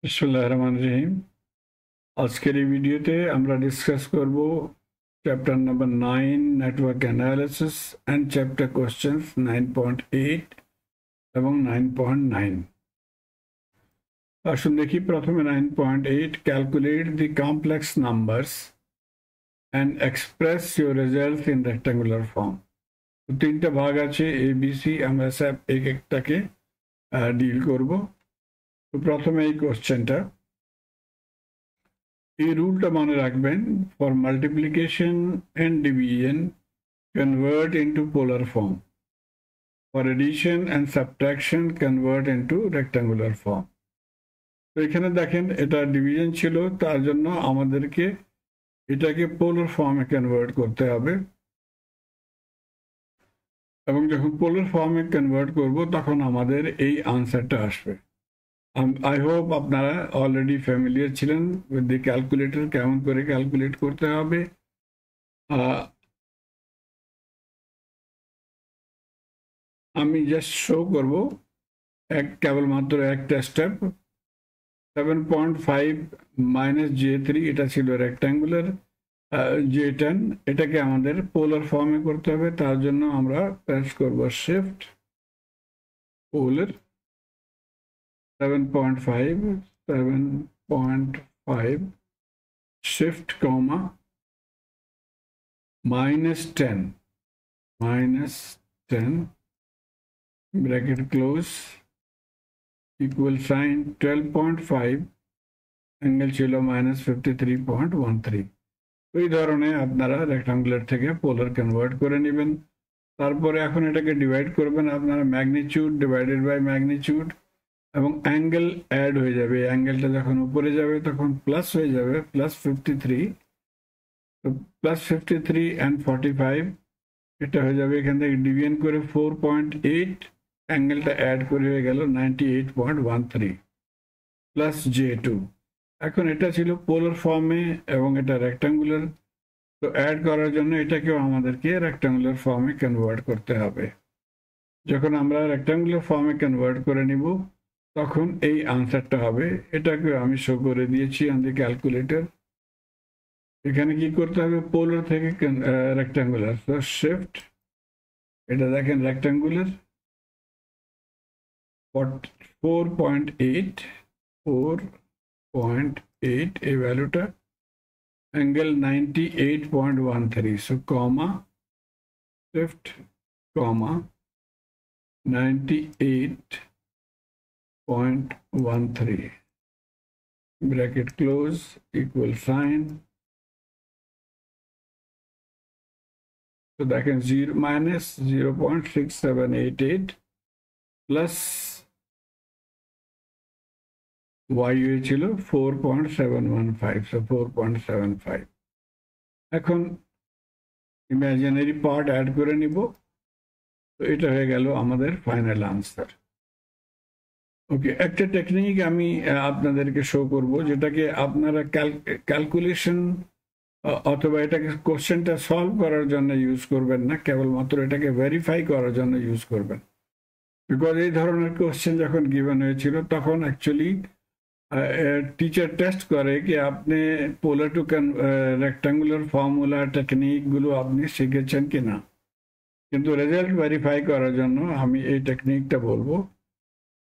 বিসমিল্লাহির রহমানির রহিম। আজকের এই ভিডিওতে আমরা ডিসকাস করব chapter number 9 network analysis and chapter questions 9.8 এবং 9.9। আসুন দেখি প্রথমে 9.8, calculate the complex numbers and express your results in rectangular form. তিনটা ভাগ আছে, ABC, আমরা সব এক একটাকে ডিল করব। তো প্রথমে এই কোশ্চেনটা, এই রুলটা মনে রাখবেন, for multiplication and division convert into polar form, for addition and subtraction convert into rectangular form. তো এখানে দেখেন এটা ডিভিশন ছিল, তার জন্য আমাদেরকে এটাকে পোলার ফর্মে কনভার্ট করতে হবে, এবং যখন পোলার ফর্মে কনভার্ট করব তখন আমাদের এই আনসারটা আসবে। আই হোপ আপনারা অলরেডি ফ্যামিলিয়ার ছিলেন উইথ দি ক্যালকুলেটর, কেমন করে ক্যালকুলেট করতে হবে। আমি জাস্ট শো করব কেবলমাত্র একটা স্টেপ। 7.5 মাইনাস J3, এটা ছিল রেক্ট্যাঙ্গুলার, J10 এটাকে আমাদের পোলার ফর্মে করতে হবে। তার জন্য আমরা প্রেস করব shift polar 7.5 shift comma -10 bracket close equal sign 12.5, angle ছিল -53.13। এই ধরনের আপনারা রেক্ট্যাঙ্গুলার থেকে পোলার কনভার্ট করে নেবেন। তারপরে এখন এটাকে ডিভাইড করবেন আপনারা, ম্যাগনিটিউড ডিভাইডেড বাই ম্যাগনিটিউড, এবং অ্যাঙ্গেল অ্যাড হয়ে যাবে। অ্যাঙ্গেলটা যখন উপরে যাবে তখন প্লাস হয়ে যাবে, +53। তো +53 অ্যান্ড 45 এটা হয়ে যাবে, এখান থেকে ডিভিশন করে 4.8, অ্যাঙ্গেলটা অ্যাড করে হয়ে গেল 98.13 প্লাস J2। এখন এটা ছিল পোলার ফর্মে এবং এটা রেক্ট্যাঙ্গুলার, তো অ্যাড করার জন্য এটাকেও আমাদেরকে রেক্ট্যাঙ্গুলার ফর্মে কনভার্ট করতে হবে। যখন আমরা রেক্ট্যাঙ্গুলার ফর্মে কনভার্ট করে নিব তখন এই আনসারটা হবে। এটাকে আমি শো করে দিয়েছি অন দি ক্যালকুলেটর। এখানে কি করতে হবে, পোলার থেকে রেক্ট্যাঙ্গুলার, তো শিফট, এটা দেখেন রেক্ট্যাঙ্গুলার 4.8 এই ভ্যালুটা, অ্যাঙ্গেল 98.13, সো কমা শিফট কমা 98.13 bracket close equal sign. So দেখেন 0 minus 0.6788 plus y হয়েছিল 4.715, so 4.75। এখন ইমাজিনারি পার্ট অ্যাড করে নিব, তো এটা হয়ে গেল আমাদের ফাইনাল আনসার। ওকে, একটা টেকনিক আমি আপনাদেরকে শো করব, যেটাকে আপনারা ক্যালকুলেশন অথবা এটাকে কোশ্চেনটা সলভ করার জন্য ইউজ করবেন না, কেবলমাত্র এটাকে ভেরিফাই করার জন্য ইউজ করবেন। বিকজ এই ধরনের কোশ্চেন যখন গিভেন হয়েছিল তখন অ্যাকচুয়ালি টিচার টেস্ট করে কি আপনি পোলার টু রেক্ট্যাঙ্গুলার ফর্মুলা টেকনিকগুলো আপনি শিখেছেন কিনা, কিন্তু রেজাল্ট ভেরিফাই করার জন্য আমি এই টেকনিকটা বলবো।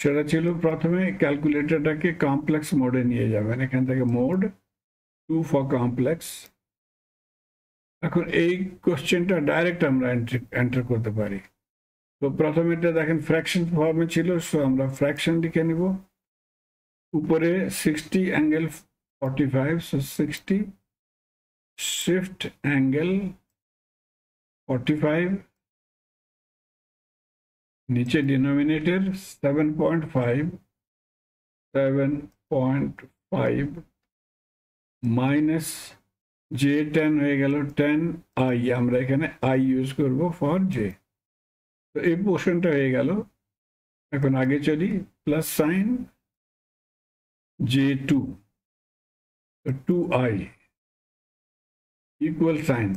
সেটা ছিল প্রথমে ক্যালকুলেটরটাকে কমপ্লেক্স মোডে নিয়ে যাবেন, এখান থেকে মোড 2 ফর কমপ্লেক্স। এখন এই কোশ্চেনটা ডাইরেক্ট আমরা এন্টার করতে পারি। তো প্রথমে এটা দেখেন ফ্র্যাকশন ফর্মে ছিল, সো আমরা ফ্র্যাকশন লিখে নিব। উপরে 60 অ্যাঙ্গেল 45, সো 60 শিফট অ্যাঙ্গেল 45, নিচে ডিনোমিনেটর 7.5 মাইনাস J10 হয়ে গেল 10i, আমরা এখানে i ইউজ করব ফর J। তো এই পোর্শনটা হয়ে গেল। এখন আগে চলি, plus sign J2, 2i equal sign,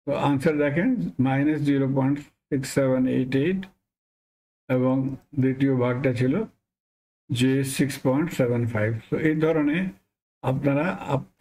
তো আনসার দেখেন -0.6788, এবং দ্বিতীয় ভাগটা ছিল যে 6.75। তো এই ধরনের আপনারা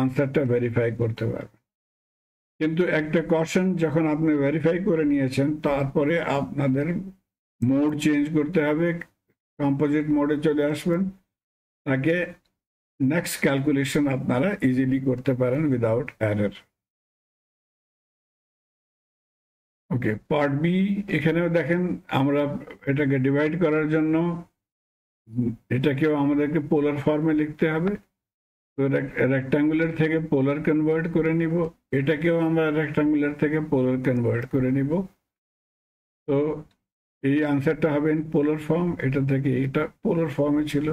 আনসারটা ভেরিফাই করতে পারবেন। কিন্তু একটা কোশ্চেন যখন আপনি ভেরিফাই করে নিয়েছেন, তারপরে আপনাদের মোড চেঞ্জ করতে হবে, কম্পোজিট মোডে চলে আসবেন, তাকে নেক্সট ক্যালকুলেশন আপনারা ইজিলি করতে পারেন উইদাউট এরর। ওকে, পার্ট বি। এখানেও দেখেন আমরা এটাকে ডিভাইড করার জন্য এটাকেও আমাদেরকে পোলার ফর্মে লিখতে হবে। তো রেক্টাঙ্গুলার থেকে পোলার কনভার্ট করে নিব, এটাকেও আমরা রেক্টাঙ্গুলার থেকে পোলার কনভার্ট করে নিব। তো এই আনসারটা হবে ইন পোলার ফর্ম, এটা থেকে এটা পোলার ফর্মে ছিল,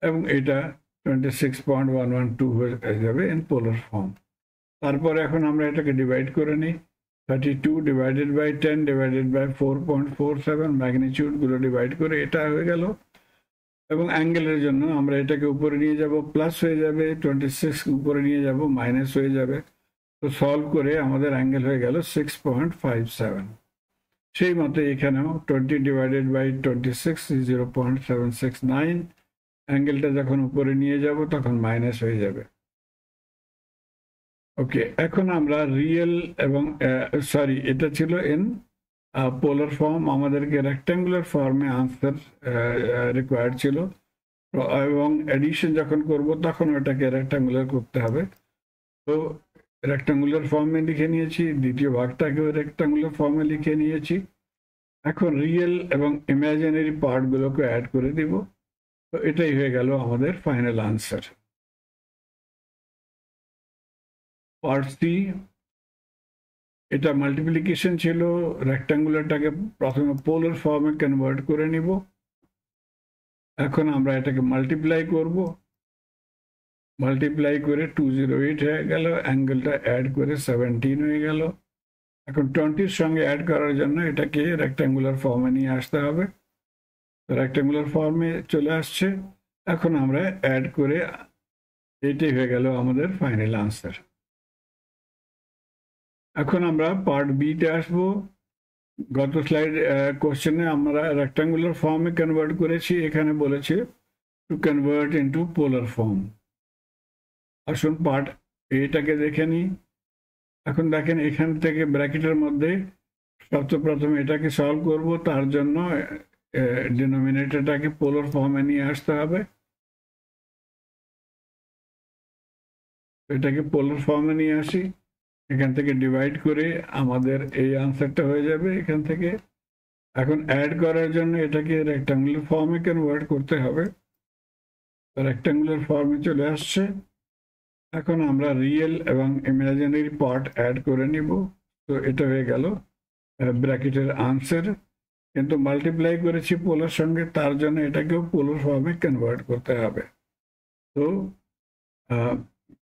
এবং এটা 26.112 হয়ে যাবে ইন পোলার ফর্ম। তারপরে এখন আমরা এটাকে ডিভাইড করে নিই। 32 ডিভাইডেড বাই 10 ডিভাইডেড বাই 4.47, ম্যাগনিটিউডগুলো ডিভাইড করে এটা হয়ে গেল। এবং অ্যাঙ্গেলের জন্য আমরা এটাকে উপরে নিয়ে যাব, প্লাস হয়ে যাবে, 26 উপরে নিয়ে যাব, মাইনাস হয়ে যাবে। তো সলভ করে আমাদের অ্যাঙ্গেল হয়ে গেল 6.57। সেই মতো এখানেও 20 ডিভাইডেড বাই 26 0.769, অ্যাঙ্গেলটা যখন উপরে নিয়ে যাব তখন মাইনাস হয়ে যাবে। ওকে, এখন আমরা রিয়েল এবং সরি, এটা ছিল ইন পোলার ফর্ম, আমাদেরকে রেক্ট্যাঙ্গুলার ফর্মে আনসার রিকোয়ার্ড ছিল, এবং এডিশন যখন করব তখন ওটাকে রেক্ট্যাঙ্গুলার করতে হবে। তো রেক্ট্যাঙ্গুলার ফর্মে লিখে নিয়েছি, দ্বিতীয় ভাগটাকেও রেক্ট্যাঙ্গুলার ফর্মে লিখে নিয়েছি। এখন রিয়েল এবং ইমাজিনারি পার্টগুলোকে অ্যাড করে দিব। তো এটাই হয়ে গেল আমাদের ফাইনাল আনসার। পার্ট সি, এটা মাল্টিপ্লিকেশন ছিল, রেক্ট্যাঙ্গুলারটাকে প্রথমে পোলার ফর্মে কনভার্ট করে নিব। এখন আমরা এটাকে মাল্টিপ্লাই করব, মাল্টিপ্লাই করে 208 হয়ে গেল, অ্যাঙ্গেলটা অ্যাড করে 17 হয়ে গেল। এখন 20-র সঙ্গে অ্যাড করার জন্য এটাকে রেক্ট্যাঙ্গুলার ফর্মে নিয়ে আসতে হবে। রেক্ট্যাঙ্গুলার ফর্মে চলে আসছে, এখন আমরা অ্যাড করে এটাই হয়ে গেল আমাদের ফাইনাল আনসার। এখন আমরা পার্ট বিতে আসবো। গত স্লাইড কোশ্চেনে আমরা রেক্ট্যাঙ্গুলার ফর্মে কনভার্ট করেছি, এখানে বলেছে to convert into polar form. আসুন পার্ট এটাকে দেখে নিই। এখন দেখেন এখান থেকে ব্র্যাকেটের মধ্যে সর্বপ্রথম এটাকে সলভ করব, তার জন্য ডিনোমিনেটরটাকে পোলার ফর্মে নিয়ে আসতে হবে। এটাকে পোলার ফর্মে নিয়ে আসি, এখান থেকে ডিভাইড করে আমাদের এই আনসারটা হয়ে যাবে এখান থেকে। এখন অ্যাড করার জন্য এটাকে রেক্ট্যাঙ্গুলার ফর্মে কনভার্ট করতে হবে, রেক্ট্যাঙ্গুলার ফর্মে চলে আসছে। এখন আমরা রিয়েল এবং ইমাজিনারি পার্ট অ্যাড করে নিব। তো এটা হয়ে গেল ব্র্যাকেটের আনসার, কিন্তু মাল্টিপ্লাই করেছি পোলার সঙ্গে, তার জন্য এটাকেও পোলার ফর্মে কনভার্ট করতে হবে। তো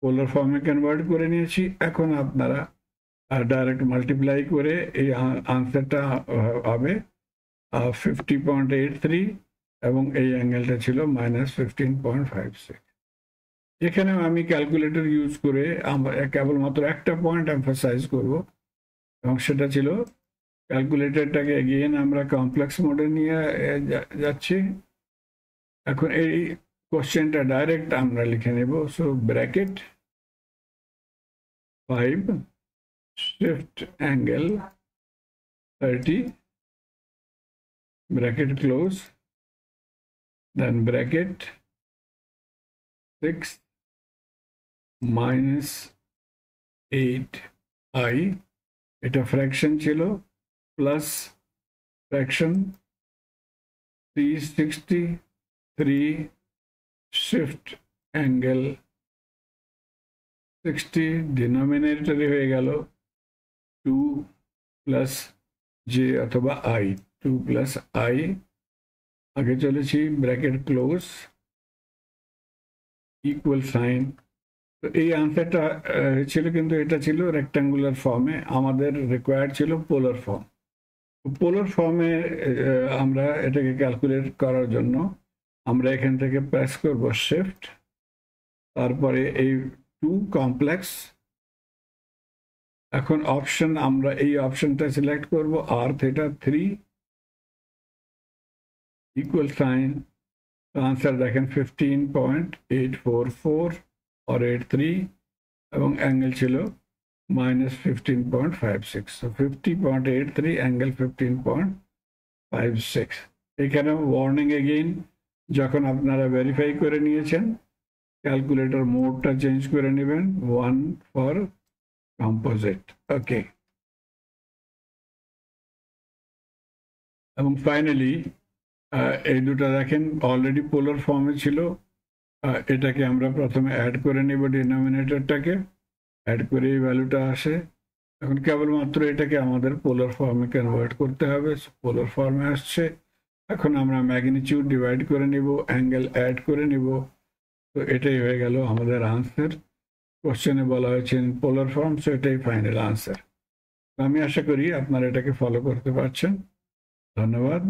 পোলার ফর্মে কনভার্ট করে নিয়েছি। এখন আপনারা ডাইরেক্ট মাল্টিপ্লাই করে এই আনসারটা হবে 50.83, এবং এই অ্যাঙ্গেলটা ছিল -15.56। এখানেও আমি ক্যালকুলেটর ইউজ করে আমরা কেবলমাত্র একটা পয়েন্ট এমফাসাইজ করব, এবং সেটা ছিল ক্যালকুলেটরটাকে এগেইন আমরা কমপ্লেক্স মোডে নিয়ে যাচ্ছি। এখন এই কোশ্চেনটা ডাইরেক্ট আমরা লিখে নেব। So bracket 5 shift angle 30, bracket close, then bracket 6 minus 8i, এটা ফ্র্যাকশন ছিল, প্লাস ফ্র্যাকশন 363 shift angle 60, ডিনোমিনেটরে হয়ে গেল 2 প্লাস জে অথবা আই, 2 প্লাস আই। আগে চলেছি, ব্র্যাকেট ক্লোজ, ইকুয়াল সাইন। তো এই আনসারটা ছিল, কিন্তু এটা ছিল রেক্ট্যাঙ্গুলার ফর্মে, আমাদের রিকোয়ার্ড ছিল পোলার ফর্ম। পোলার ফর্মে আমরা এটাকে ক্যালকুলেট করার জন্য আমরা এখান থেকে প্রেস করব শিফট, তারপরে এই 2 কমপ্লেক্স। এখন অপশন, আমরা এই অপশনটা সিলেক্ট করব, আর থিটা 3 ইকুয়াল সাইন আনসার দেখেন 15.844 or 83 এবং অ্যাঙ্গেল ছিল -15.56, so 50.83 অ্যাঙ্গেল 15.56। এখানে ওয়ার্নিং এগেইন, যখন আপনারা ভেরিফাই করে নিয়েছেন ক্যালকুলেটর মোডটা চেঞ্জ করে নেবেন 1 ফর কম্পোজিট। ওকে, এবং ফাইনালি এই দুটো দেখেন অলরেডি পোলার ফর্মে ছিল, এটাকে আমরা প্রথমে অ্যাড করে নেব, ডিনোমিনেটরটাকে অ্যাড করে এই ভ্যালুটা আসে। এখন কেবলমাত্র এটাকে আমাদের পোলার ফর্মে কনভার্ট করতে হবে, পোলার ফর্মে আসছে। এখন আমরা ম্যাগনিটিউড ডিভাইড করে নিব, অ্যাঙ্গেল অ্যাড করে নিব, তো এটাই হয়ে গেল আমাদের আনসার। কোশ্চেনে বলা হয়েছে পোলার ফর্ম, সো এটাই ফাইনাল আনসার। আমি আশা করি আপনারা এটাকে ফলো করতে পারছেন। ধন্যবাদ।